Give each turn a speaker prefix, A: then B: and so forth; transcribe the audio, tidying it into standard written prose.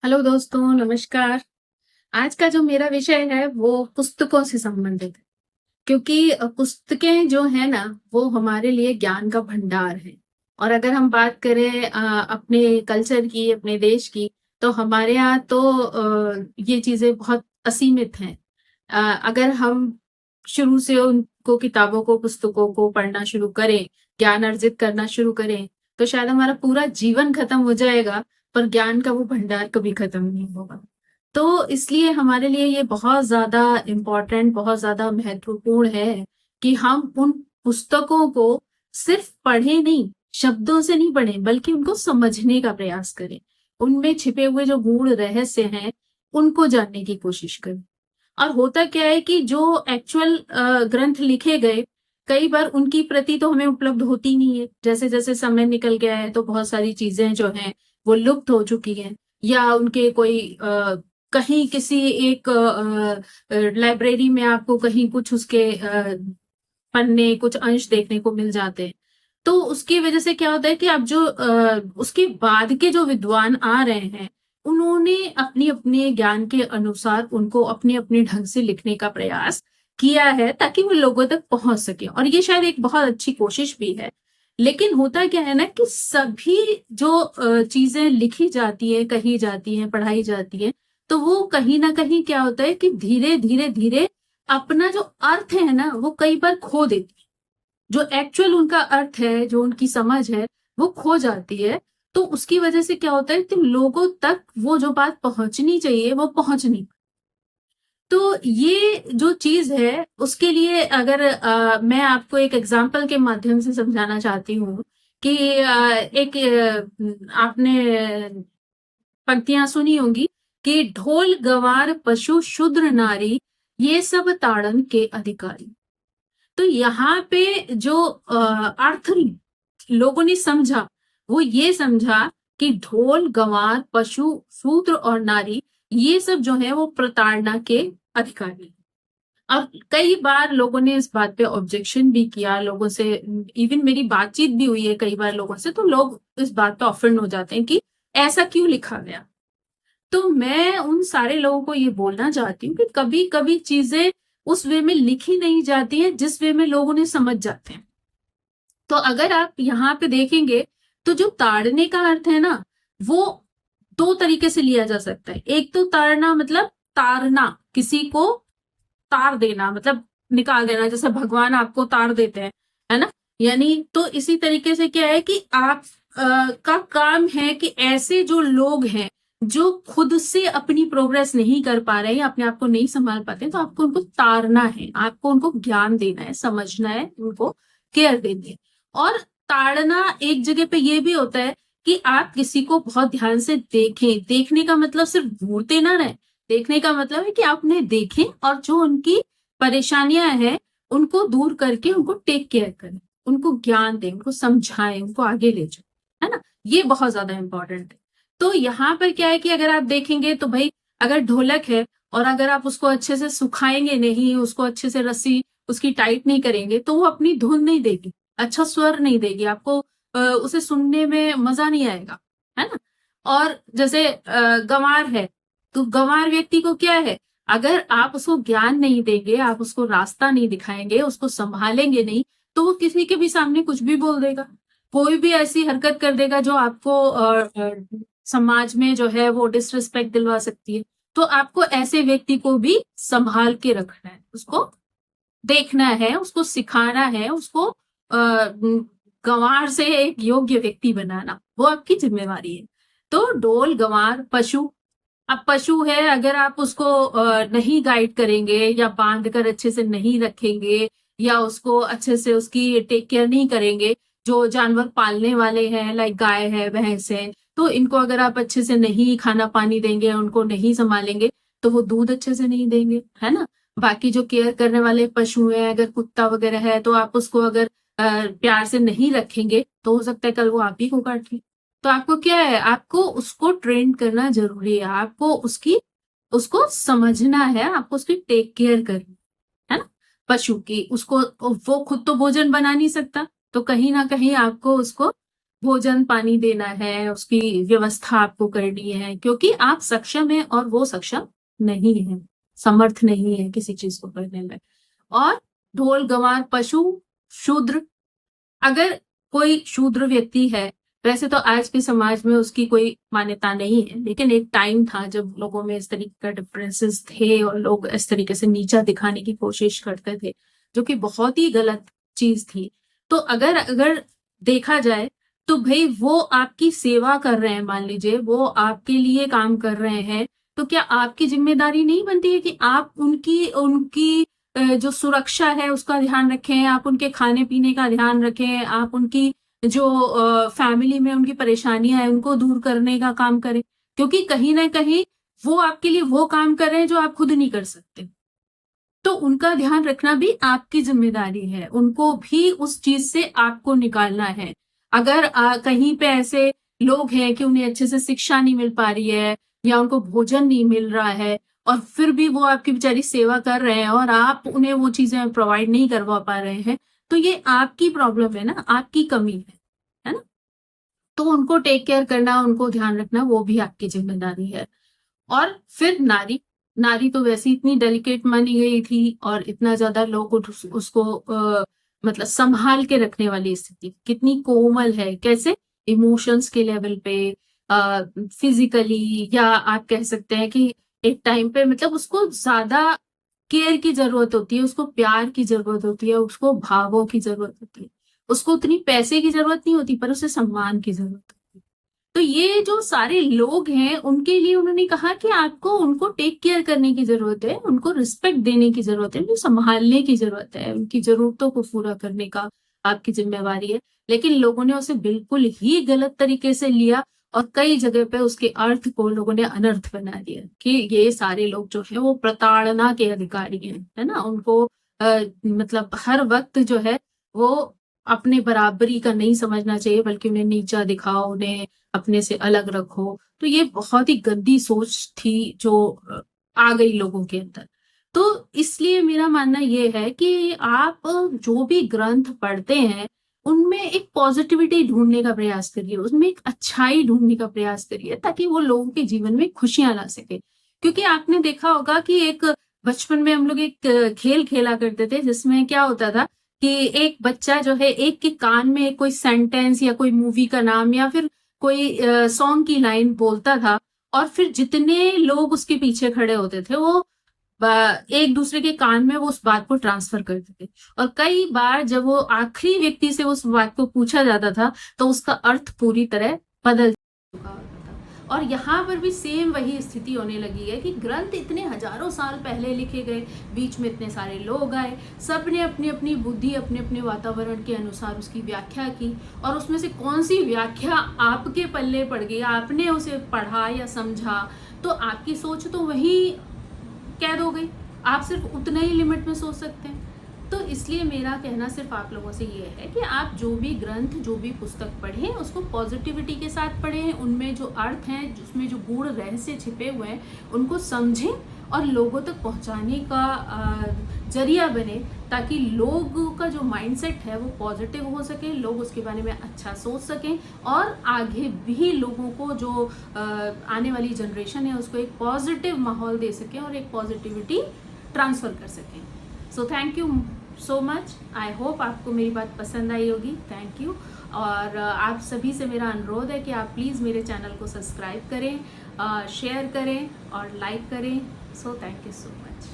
A: Hello दोस्तों, नमस्कार। आज का जो मेरा विषय है वो पुस्तकों से संबंधित है। क्योंकि पुस्तकें जो है ना, वो हमारे लिए ज्ञान का भंडार है। और अगर हम बात करें अपने कल्चर की, अपने देश की, तो हमारे यहाँ तो ये चीजें बहुत असीमित हैं। अगर हम शुरू से उनको किताबों को, पुस्तकों को पढ़ना शुरू करें, ज्ञान अर्जित करना शुरू करें, तो शायद हमारा पूरा जीवन खत्म हो जाएगा, पर ज्ञान का वो भंडार कभी खत्म नहीं होगा। तो इसलिए हमारे लिए ये बहुत ज्यादा इम्पोर्टेंट, बहुत ज्यादा महत्वपूर्ण है कि हम उन पुस्तकों को सिर्फ पढ़े नहीं, शब्दों से नहीं पढ़ें, बल्कि उनको समझने का प्रयास करें। उनमें छिपे हुए जो गूढ़ रहस्य हैं, उनको जानने की कोशिश करें। और होता क्या है कि जो एक्चुअल ग्रंथ लिखे गए, कई बार उनकी प्रति तो हमें उपलब्ध होती नहीं है। जैसे जैसे समय निकल गया है तो बहुत सारी चीजें जो हैं वो लुप्त हो चुकी हैं, या उनके कोई कहीं किसी एक लाइब्रेरी में आपको कहीं कुछ उसके पन्ने, कुछ अंश देखने को मिल जाते हैं। तो उसकी वजह से क्या होता है कि अब जो उसके बाद के जो विद्वान आ रहे हैं, उन्होंने अपनी अपने ज्ञान के अनुसार उनको अपने अपने ढंग से लिखने का प्रयास किया है, ताकि वो लोगों तक पहुंच सके। और ये शायद एक बहुत अच्छी कोशिश भी है। लेकिन होता क्या है ना कि सभी जो चीजें लिखी जाती है, कही जाती हैं, पढ़ाई जाती है, तो वो कहीं ना कहीं क्या होता है कि धीरे धीरे धीरे अपना जो अर्थ है ना, वो कई बार खो देती है। जो एक्चुअल उनका अर्थ है, जो उनकी समझ है, वो खो जाती है। तो उसकी वजह से क्या होता है कि लोगों तक वो जो बात पहुंचनी चाहिए वो पहुंच नहीं। तो ये जो चीज है, उसके लिए अगर मैं आपको एक एग्जांपल के माध्यम से समझाना चाहती हूँ कि एक आपने पंक्तियां सुनी होंगी कि ढोल गवार पशु शूद्र नारी, ये सब ताड़न के अधिकारी। तो यहाँ पे जो अर्थ लोगों ने समझा, वो ये समझा कि ढोल गंवार पशु शूद्र और नारी, ये सब जो है वो प्रताड़ना के अधिकारी हैं। अब कई बार लोगों ने इस बात पे ऑब्जेक्शन भी किया, लोगों से इवन मेरी बातचीत भी हुई है कई बार लोगों से, तो लोग इस बात पे ऑफेंड हो जाते हैं कि ऐसा क्यों लिखा गया। तो मैं उन सारे लोगों को ये बोलना चाहती हूँ कि कभी कभी चीजें उस वे में लिखी नहीं जाती है जिस वे में लोग उन्हें समझ जाते हैं। तो अगर आप यहाँ पे देखेंगे, तो जो ताड़ने का अर्थ है ना, वो दो तरीके से लिया जा सकता है। एक तो ताड़ना मतलब तारना, किसी को तार देना, मतलब निकाल देना, जैसे भगवान आपको तार देते हैं, है ना। यानी तो इसी तरीके से क्या है कि आप का काम है कि ऐसे जो लोग हैं, जो खुद से अपनी प्रोग्रेस नहीं कर पा रहे हैं, अपने आप को नहीं संभाल पाते, तो आपको उनको तारना है, आपको उनको ज्ञान देना है, समझना है, उनको केयर देनी है। और ताड़ना एक जगह पे ये भी होता है कि आप किसी को बहुत ध्यान से देखें। देखने का मतलब सिर्फ घूरते ना रहे, देखने का मतलब है कि आप उन्हें देखें और जो उनकी परेशानियां हैं, उनको दूर करके उनको टेक केयर करें, उनको ज्ञान दें, उनको समझाएं, उनको आगे ले जाओ, है ना। ये बहुत ज्यादा इंपॉर्टेंट है। तो यहाँ पर क्या है कि अगर आप देखेंगे तो भाई, अगर ढोलक है और अगर आप उसको अच्छे से सुखाएंगे नहीं, उसको अच्छे से रस्सी उसकी टाइट नहीं करेंगे, तो वो अपनी धुन नहीं देगी, अच्छा स्वर नहीं देगी आपको, उसे सुनने में मजा नहीं आएगा, है ना। और जैसे गंवार है, तो गंवार व्यक्ति को क्या है, अगर आप उसको ज्ञान नहीं देंगे, आप उसको रास्ता नहीं दिखाएंगे, उसको संभालेंगे नहीं, तो वो किसी के भी सामने कुछ भी बोल देगा, कोई भी ऐसी हरकत कर देगा जो आपको समाज में जो है वो डिसरिस्पेक्ट दिलवा सकती है। तो आपको ऐसे व्यक्ति को भी संभाल के रखना है, उसको देखना है, उसको सिखाना है, उसको गंवार से एक योग्य व्यक्ति बनाना, वो आपकी जिम्मेवारी है। तो ढोल गंवार पशु, अब पशु है, अगर आप उसको नहीं गाइड करेंगे या बांध कर अच्छे से नहीं रखेंगे, या उसको अच्छे से उसकी टेक केयर नहीं करेंगे, जो जानवर पालने वाले हैं, लाइक गाय है, भैंस है, तो इनको अगर आप अच्छे से नहीं खाना पानी देंगे, उनको नहीं संभालेंगे, तो वो दूध अच्छे से नहीं देंगे, है ना। बाकी जो केयर करने वाले पशु हैं, अगर कुत्ता वगैरह है, तो आप उसको अगर प्यार से नहीं रखेंगे, तो हो सकता है कल वो आप ही को काट ले। तो आपको क्या है, आपको उसको ट्रेन करना जरूरी है, आपको उसको समझना है, आपको उसकी टेक केयर करनी है ना। पशु की, उसको, वो खुद तो भोजन बना नहीं सकता, तो कहीं ना कहीं आपको उसको भोजन पानी देना है, उसकी व्यवस्था आपको करनी है, क्योंकि आप सक्षम है और वो सक्षम नहीं है, समर्थ नहीं है किसी चीज को करने में। और ढोल गंवार पशु शूद्र, अगर कोई शूद्र व्यक्ति है, वैसे तो आज के समाज में उसकी कोई मान्यता नहीं है, लेकिन एक टाइम था जब लोगों में इस तरीके का डिफरेंसेस थे और लोग इस तरीके से नीचा दिखाने की कोशिश करते थे, जो कि बहुत ही गलत चीज थी। तो अगर अगर देखा जाए तो भाई वो आपकी सेवा कर रहे हैं, मान लीजिए वो आपके लिए काम कर रहे हैं, तो क्या आपकी जिम्मेदारी नहीं बनती है कि आप उनकी उनकी जो सुरक्षा है उसका ध्यान रखें, आप उनके खाने पीने का ध्यान रखें, आप उनकी जो फैमिली में उनकी परेशानियां हैं उनको दूर करने का काम करें, क्योंकि कहीं ना कहीं वो आपके लिए वो काम कर रहे हैं जो आप खुद नहीं कर सकते। तो उनका ध्यान रखना भी आपकी जिम्मेदारी है, उनको भी उस चीज से आपको निकालना है। अगर कहीं पे ऐसे लोग हैं कि उन्हें अच्छे से शिक्षा नहीं मिल पा रही है या उनको भोजन नहीं मिल रहा है, और फिर भी वो आपकी बेचारी सेवा कर रहे हैं और आप उन्हें वो चीजें प्रोवाइड नहीं करवा पा रहे हैं, तो ये आपकी प्रॉब्लम है ना, आपकी कमी है ना। तो उनको टेक केयर करना, उनको ध्यान रखना, वो भी आपकी जिम्मेदारी है। और फिर नारी, नारी तो वैसे ही इतनी डेलिकेट मानी गई थी और इतना ज्यादा लोग उसको मतलब संभाल के रखने वाली स्थिति, कितनी कोमल है, कैसे इमोशंस के लेवल पे, फिजिकली, या आप कह सकते हैं कि एक टाइम पे मतलब उसको ज्यादा केयर की जरूरत होती है, उसको प्यार की जरूरत होती है, उसको भावों की जरूरत होती है, उसको उतनी पैसे की जरूरत नहीं होती पर उसे सम्मान की जरूरत होती है। तो ये जो सारे लोग हैं उनके लिए उन्होंने कहा कि आपको उनको टेक केयर करने की जरूरत है, उनको रिस्पेक्ट देने की जरूरत है, उनको संभालने की जरूरत है, उनकी जरूरतों को पूरा करने का आपकी जिम्मेवारी है। लेकिन लोगों ने उसे बिल्कुल ही गलत तरीके से लिया और कई जगह पे उसके अर्थ को लोगों ने अनर्थ बना दिया कि ये सारे लोग जो है वो प्रताड़ना के अधिकारी हैं, है ना। उनको मतलब हर वक्त जो है वो अपने बराबरी का नहीं समझना चाहिए, बल्कि उन्हें नीचा दिखाओ, उन्हें अपने से अलग रखो। तो ये बहुत ही गंदी सोच थी जो आ गई लोगों के अंदर। तो इसलिए मेरा मानना ये है कि आप जो भी ग्रंथ पढ़ते हैं उनमें एक पॉजिटिविटी ढूंढने का प्रयास करिए, उसमें एक अच्छाई ढूंढने का प्रयास करिए, ताकि वो लोगों के जीवन में खुशियां ला सके। क्योंकि आपने देखा होगा कि एक बचपन में हम लोग एक खेल खेला करते थे जिसमें क्या होता था कि एक बच्चा जो है एक के कान में कोई सेंटेंस या कोई मूवी का नाम या फिर कोई सॉन्ग की लाइन बोलता था, और फिर जितने लोग उसके पीछे खड़े होते थे वो एक दूसरे के कान में वो उस बात को ट्रांसफर करते थे। और कई बार जब वो आखिरी व्यक्ति से उस बात को पूछा जाता था तो उसका अर्थ पूरी तरह बदल चुका होता था। और यहाँ पर भी सेम वही स्थिति होने लगी है कि ग्रंथ इतने हजारों साल पहले लिखे गए, बीच में इतने सारे लोग आए, सबने अपनी अपनी बुद्धि अपने अपने वातावरण के अनुसार उसकी व्याख्या की, और उसमें से कौन सी व्याख्या आपके पल्ले पड़ गई, आपने उसे पढ़ा या समझा, तो आपकी सोच तो वही कैद हो गई, आप सिर्फ उतना ही लिमिट में सोच सकते हैं। तो इसलिए मेरा कहना सिर्फ आप लोगों से ये है कि आप जो भी ग्रंथ, जो भी पुस्तक पढ़ें उसको पॉजिटिविटी के साथ पढ़ें, उनमें जो अर्थ हैं, उसमें जो गूढ़ रहस्य छिपे हुए हैं उनको समझें और लोगों तक पहुंचाने का जरिया बने, ताकि लोगों का जो माइंडसेट है वो पॉजिटिव हो सके, लोग उसके बारे में अच्छा सोच सकें और आगे भी लोगों को जो आने वाली जनरेशन है उसको एक पॉजिटिव माहौल दे सकें और एक पॉजिटिविटी ट्रांसफ़र कर सकें। So thank you so much, I hope आपको मेरी बात पसंद आई होगी। Thank you. और आप सभी से मेरा अनुरोध है कि आप प्लीज़ मेरे चैनल को सब्सक्राइब करें, शेयर करें और लाइक करें। So thank you so much.